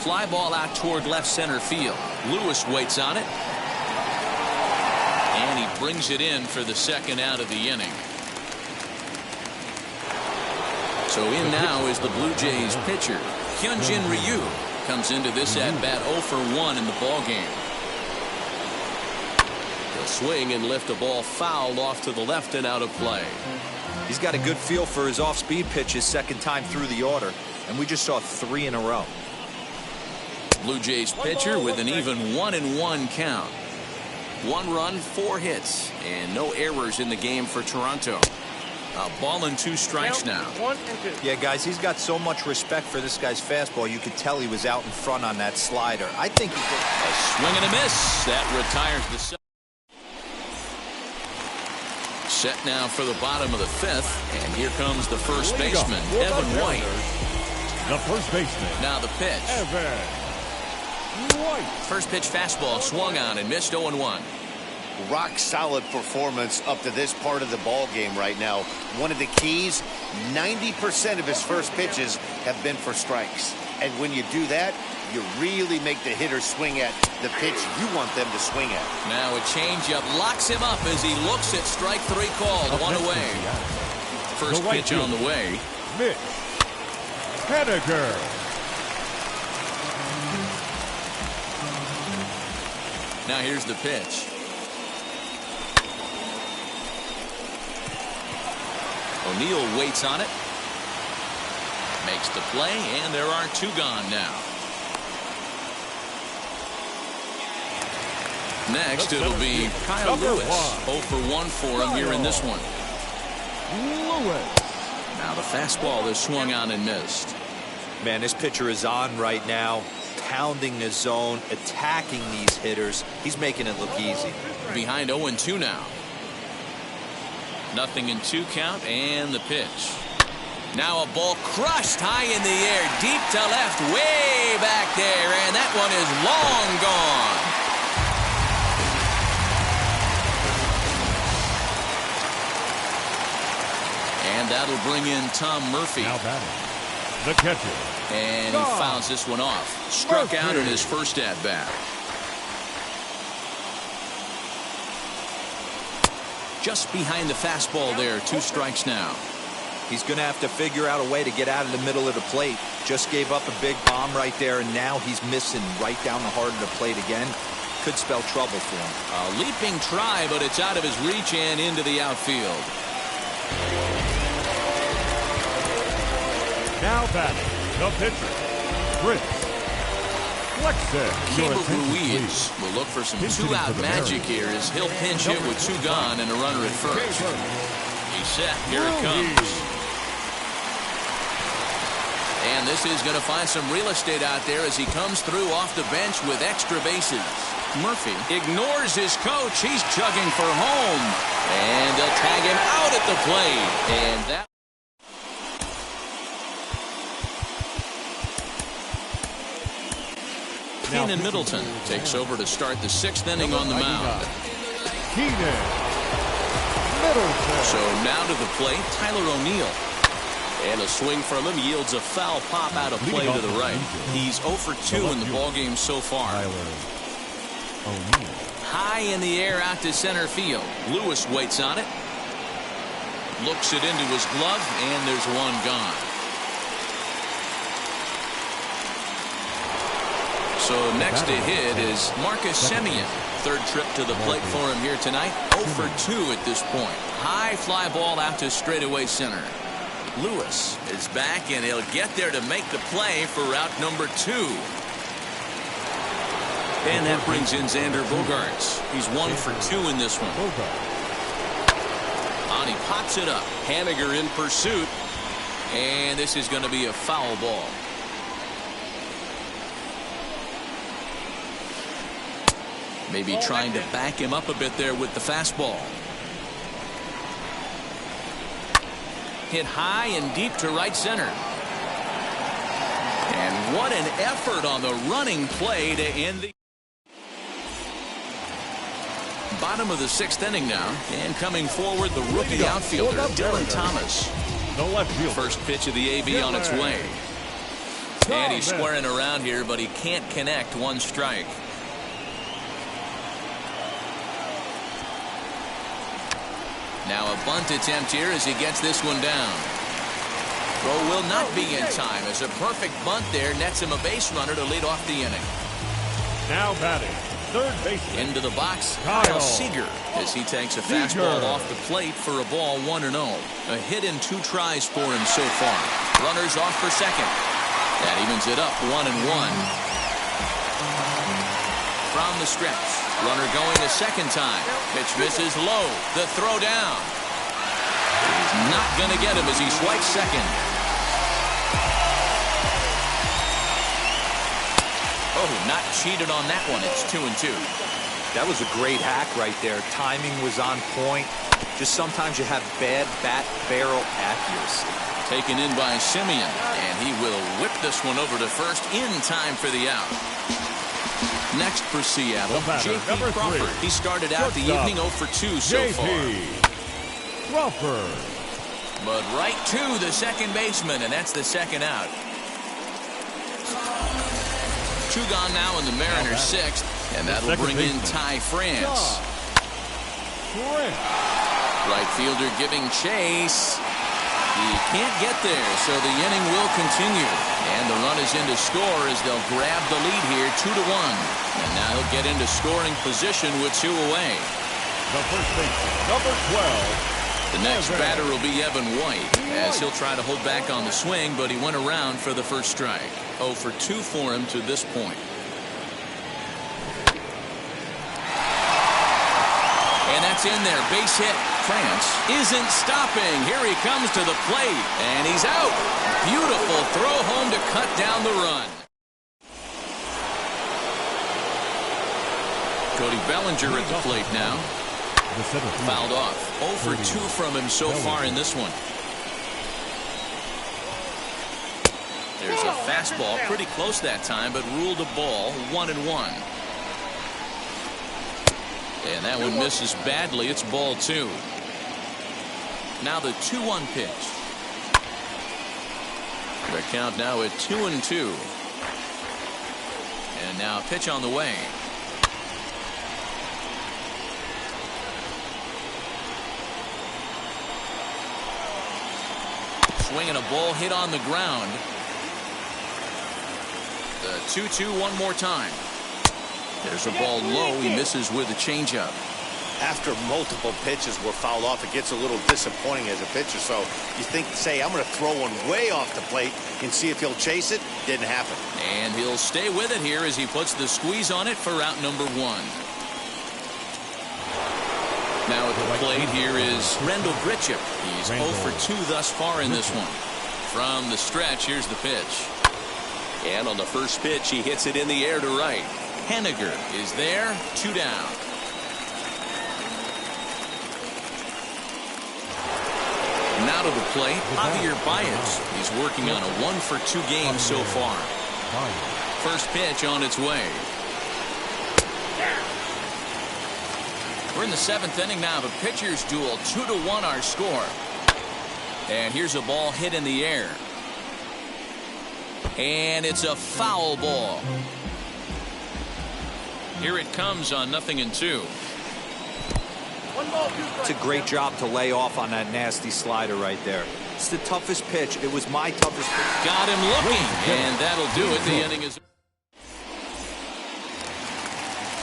Fly ball out toward left center field. Lewis waits on it. And he brings it in for the second out of the inning. So in now is the Blue Jays pitcher, Hyunjin Ryu. Comes into this at-bat 0 for 1 in the ballgame. He'll swing and lift a ball fouled off to the left and out of play. He's got a good feel for his off-speed pitches second time through the order, and we just saw 3 in a row. Blue Jays pitcher with an even 1-1 count. 1 run, 4 hits, and no errors in the game for Toronto. A ball and 2 strikes now. Yeah, guys, he's got so much respect for this guy's fastball. You could tell he was out in front on that slider. I think he could. A swing and a miss. That retires the set. Set now for the bottom of the 5th, and here comes the first baseman, Evan White. The first baseman. Now the pitch. Evan White. First pitch fastball swung on and missed 0-1. Rock solid performance up to this part of the ball game right now. One of the keys, 90% of his first pitches have been for strikes. And when you do that, you really make the hitter swing at the pitch you want them to swing at. Now a changeup locks him up as he looks at strike 3 called. 1 away. First pitch on the way. Mitch Haniger. Now here's the pitch. O'Neill waits on it. Makes the play, and there are 2 gone now. Next, it'll be Kyle Lewis. 0 for 1 for him here in this one. Now the fastball is swung on and missed. Man, this pitcher is on right now, pounding the zone, attacking these hitters. He's making it look easy. Behind 0-2 now. 0-2 count, and the pitch. Now a ball crushed high in the air, deep to left, way back there, and that one is long gone. And that'll bring in Tom Murphy. Now batting, the catcher. And he fouls this one off. Struck out in his first at-bat. Just behind the fastball there. 2 strikes now. He's going to have to figure out a way to get out of the middle of the plate. Just gave up a big bomb right there, and now he's missing right down the heart of the plate again. Could spell trouble for him. A leaping try, but it's out of his reach and into the outfield. Now batting, the pitcher, Chris Flexen. Keibert Ruiz will look for some 2-out magic here as he'll pinch hit with 2 gone and a runner at first. He's set. Here it comes. And this is going to find some real estate out there as he comes through off the bench with extra bases. Murphy ignores his coach. He's chugging for home. And they'll tag him out at the plate. And that. Keenan Middleton takes over to start the 6th inning on the mound. Keenan Middleton. So now to the plate, Tyler O'Neill. And a swing from him yields a foul pop out of play to the right. He's 0 for 2 in the ballgame so far. High in the air out to center field. Lewis waits on it. Looks it into his glove, and there's 1 gone. So next to hit is Marcus Semien. 3rd trip to the plate for him here tonight. 0 for 2 at this point. High fly ball out to straightaway center. Lewis is back, and he'll get there to make the play for route number 2. And that brings in Xander Bogaerts. He's 1 for 2 in this one. And he pops it up. Haniger in pursuit. And this is going to be a foul ball. Maybe trying to back him up a bit there with the fastball. Hit high and deep to right center. And what an effort on the running play to end the bottom of the 6th inning now. And coming forward, the rookie outfielder, Dylan Thomas. The left field. First pitch of the AB on its way. And he's squaring around here, but he can't connect. 1 strike. Now a bunt attempt here as he gets this one down. Throw will not be in time as a perfect bunt there nets him a base runner to lead off the inning. Now batting, 3rd baseman. Into the box, Kyle Seager, as he takes a fastball off the plate for a ball 1-0. A hit in 2 tries for him so far. Runners off for second. That evens it up 1-1. From the stretch. Runner going a second time. Pitch misses low. The throw down. He's not going to get him as he swipes second. Oh, not cheated on that one. It's 2-2. That was a great hack right there. Timing was on point. Just sometimes you have bad bat barrel accuracy. Taken in by Semien, and he will whip this one over to first in time for the out. Next for Seattle, J.P. Crawford. He started out the evening 0 for 2 so far. Crawford. But right to the second baseman, and that's the 2nd out. 2 gone now in the Mariners' 6th, and that'll bring in Ty France. Right fielder giving chase. He can't get there, so the inning will continue. And the run is in to score as they'll grab the lead here 2-1. And now he'll get into scoring position with 2 away. The first baseman, number 12. The next batter will be Evan White, as he'll try to hold back on the swing, but he went around for the first strike. 0 for 2 for him to this point. And that's in there. Base hit. France isn't stopping. Here he comes to the plate, and he's out. Beautiful throw home to cut down the run. Cody Bellinger at the plate now. Fouled off. 0 for 2 from him so far in this one. There's a fastball pretty close that time, but ruled a ball. 1-1. And that one misses badly. It's ball 2. Now the 2-1 pitch. The count now at 2-2. And now a pitch on the way. Swinging a ball hit on the ground. The 2-2 one more time. There's a ball low. He misses with a changeup. After multiple pitches were fouled off, it gets a little disappointing as a pitcher. So you think, say, I'm going to throw one way off the plate and see if he'll chase it. Didn't happen. And he'll stay with it here as he puts the squeeze on it for out number 1. Now at the plate here is Rendell Grichuk. He's 0 for 2 thus far in this one. From the stretch, here's the pitch. And on the first pitch, he hits it in the air to right. Henniger is there, 2 down. Now to the plate, Javier Baez. He's working on a 1 for 2 game so far. First pitch on its way. We're in the 7th inning now of a pitcher's duel. 2-1 our score. And here's a ball hit in the air. And it's a foul ball. Here it comes on 0-2. It's a great job to lay off on that nasty slider right there. It's the toughest pitch. It was my toughest pitch. Got him looking, and that'll do it. The inning is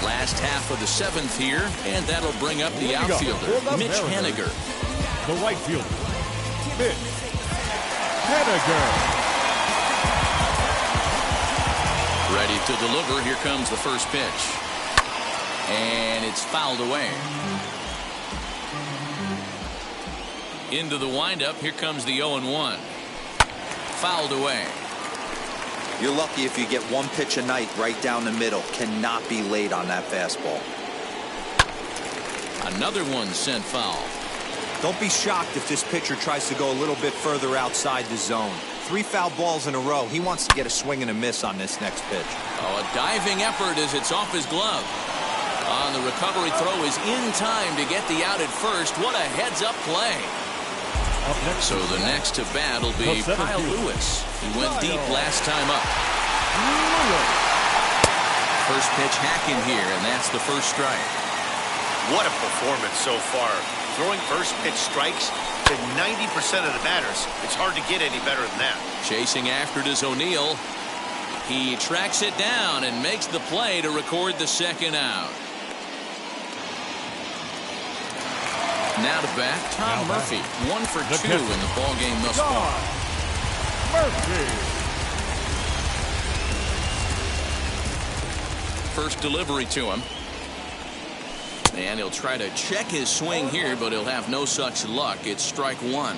last half of the 7th here, and that'll bring up the outfielder, Mitch Henniger. The right fielder, Mitch Henniger. Ready to deliver. Here comes the first pitch. And it's fouled away. Into the windup. Here comes the 0-1. Fouled away. You're lucky if you get one pitch a night right down the middle. Cannot be late on that fastball. Another one sent foul. Don't be shocked if this pitcher tries to go a little bit further outside the zone. 3 foul balls in a row. He wants to get a swing and a miss on this next pitch. Oh, a diving effort as it's off his glove. On the recovery throw is in time to get the out at first. What a heads-up play. So the next to bat will be Kyle Lewis. He went deep last time up. First pitch hacking here, and that's the first strike. What a performance so far. Throwing first pitch strikes to 90% of the batters. It's hard to get any better than that. Chasing after it is O'Neill. He tracks it down and makes the play to record the second out. Now to bat, Tom Murphy. 1 for 2 in the ball game thus far. Murphy. First delivery to him. And he'll try to check his swing here, but he'll have no such luck. It's strike 1.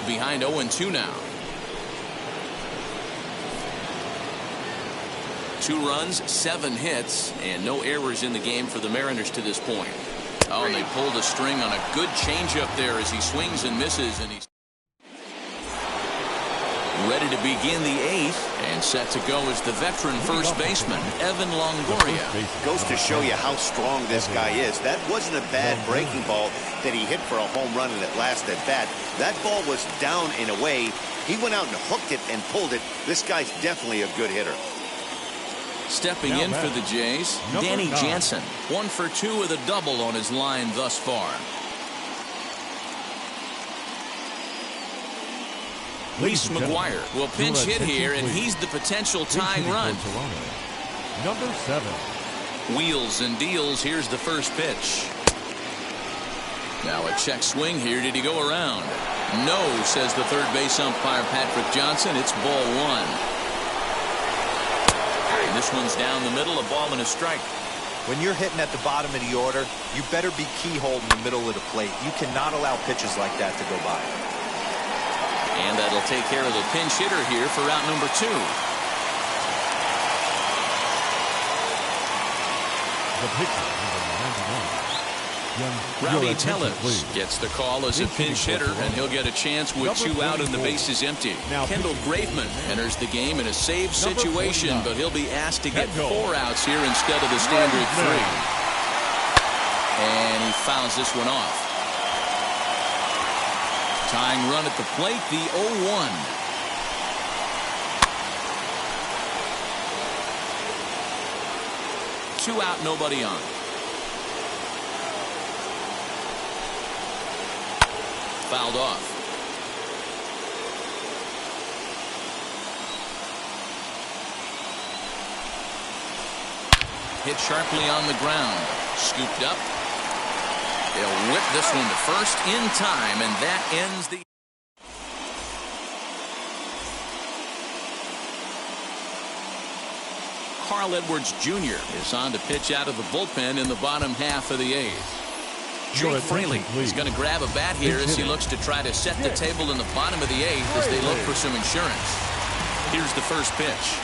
Behind 0-2 now. 2 runs, 7 hits, and no errors in the game for the Mariners to this point. Oh, and they pulled a string on a good changeup there as he swings and misses, and he's ready to begin the 8th, and set to go is the veteran first baseman, Evan Longoria. Goes to show you how strong this guy is. That wasn't a bad breaking ball that he hit for a home run in that last at bat. That ball was down and away. He went out and hooked it and pulled it. This guy's definitely a good hitter. Stepping in for the Jays, Danny Jansen. 1 for 2 with a double on his line thus far. Reese McGuire will pinch hit here, and he's the potential tying run. Number 7. Wheels and deals. Here's the first pitch. Now a check swing here. Did he go around? No, says the third base umpire Patrick Johnson. It's ball 1. And this one's down the middle, a ball and a strike. When you're hitting at the bottom of the order, you better be keyhole in the middle of the plate. You cannot allow pitches like that to go by. And that'll take care of the pinch hitter here for out number 2. The pitcher, number 99. Rowdy Tellez gets the call as a pinch hitter, and he'll get a chance with 2 out and the bases empty. Kendall Graveman enters the game in a save situation, but he'll be asked to get 4 outs here instead of the standard 3. And he fouls this one off. Tying run at the plate, the 0-1. Two out, nobody on. Fouled off. Hit sharply on the ground. Scooped up. They'll whip this one to first in time, and that ends the... Carl Edwards Jr. is on to pitch out of the bullpen in the bottom half of the 8th. Jake Fraley is going to grab a bat here as he looks to try to set the table in the bottom of the 8th as they look for some insurance. Here's the first pitch.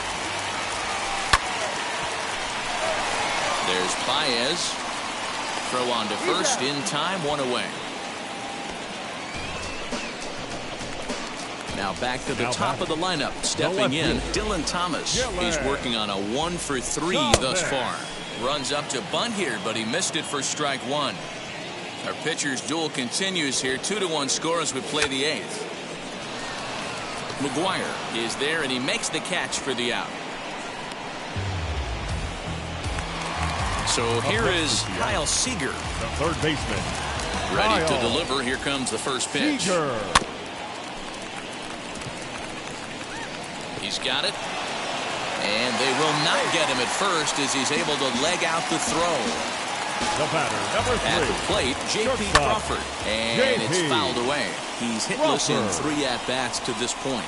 There's Baez. Throw on to first in time, 1 away. Now back to the top of the lineup. Stepping in, Dylan Thomas. He's working on a 1 for 3 thus far. Runs up to bunt here, but he missed it for strike 1. Our pitcher's duel continues here. 2-1 score as we play the 8th. McGuire is there, and he makes the catch for the out. So here is Kyle Seager, the third baseman. Ready to deliver. Here comes the first pitch. Seager. He's got it. And they will not get him at first as he's able to leg out the throw. The batter, number 3. At the plate, J.P. Crawford. And it's fouled away. He's hitless in 3 at-bats to this point.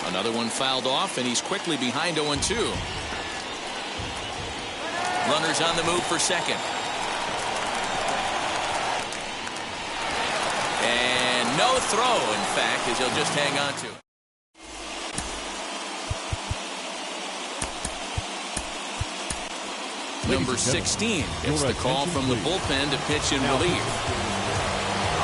Another one fouled off, and he's quickly behind 0-2. Runners on the move for second. And no throw, in fact, as he'll just hang on to it. Number 16 gets the call from the bullpen to pitch in relief.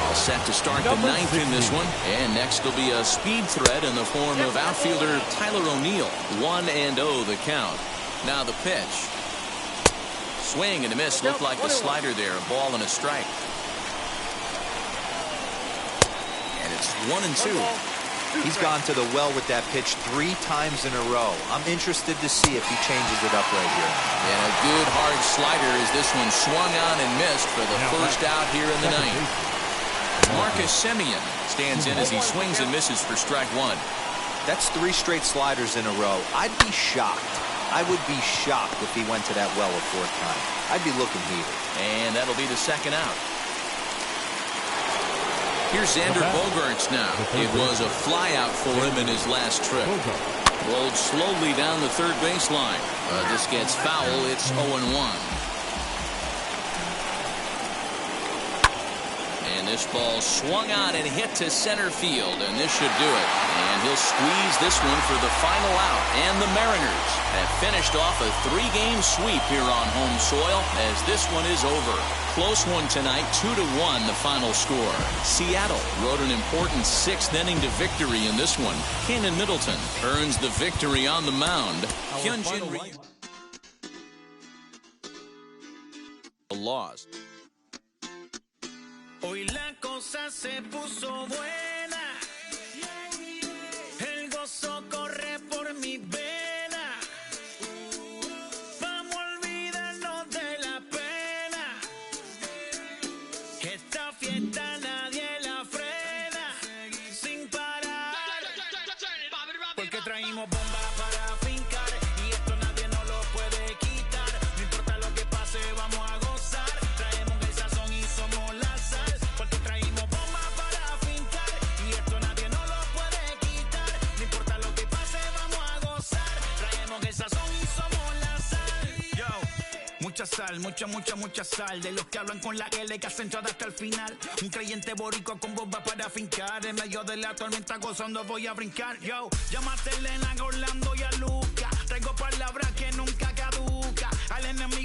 All set to start the 9th in this one. And next will be a speed threat in the form of outfielder Tyler O'Neill. 1-0 the count. Now the pitch. Swing and a miss. Looked like the slider there. A ball and a strike. And it's 1-2. He's gone to the well with that pitch 3 times in a row. I'm interested to see if he changes it up right here. And a good hard slider as this one swung on and missed for the first out here in the 9th. Marcus Semien stands in as he swings and misses for strike 1. That's 3 straight sliders in a row. I'd be shocked. I would be shocked if he went to that well a 4th time. I'd be looking heated. And that'll be the second out. Here's Xander Bogaerts now. It was a fly out for him in his last trip. Rolled slowly down the third baseline. This gets foul. It's 0-1. And this ball swung on and hit to center field, and this should do it. And he'll squeeze this one for the final out. And the Mariners have finished off a 3-game sweep here on home soil as this one is over. Close one tonight, 2-1 the final score. Seattle rode an important 6th inning to victory in this one. Kenan Middleton earns the victory on the mound. Hyunjin Ryu lost. Hoy la cosa se puso buena. El gozo corre por mi vena. Vamos a olvidarnos de la pena. Esta fiesta nadie la frena. mucha sal, mucha sal. De los que hablan con la L que hacen todo hasta el final. Un creyente boricua con bomba para fincar. En medio de la tormenta gozando voy a brincar. Yo, llámate Elena, a Orlando y a Luca. Traigo palabras que nunca caduca. Al enemigo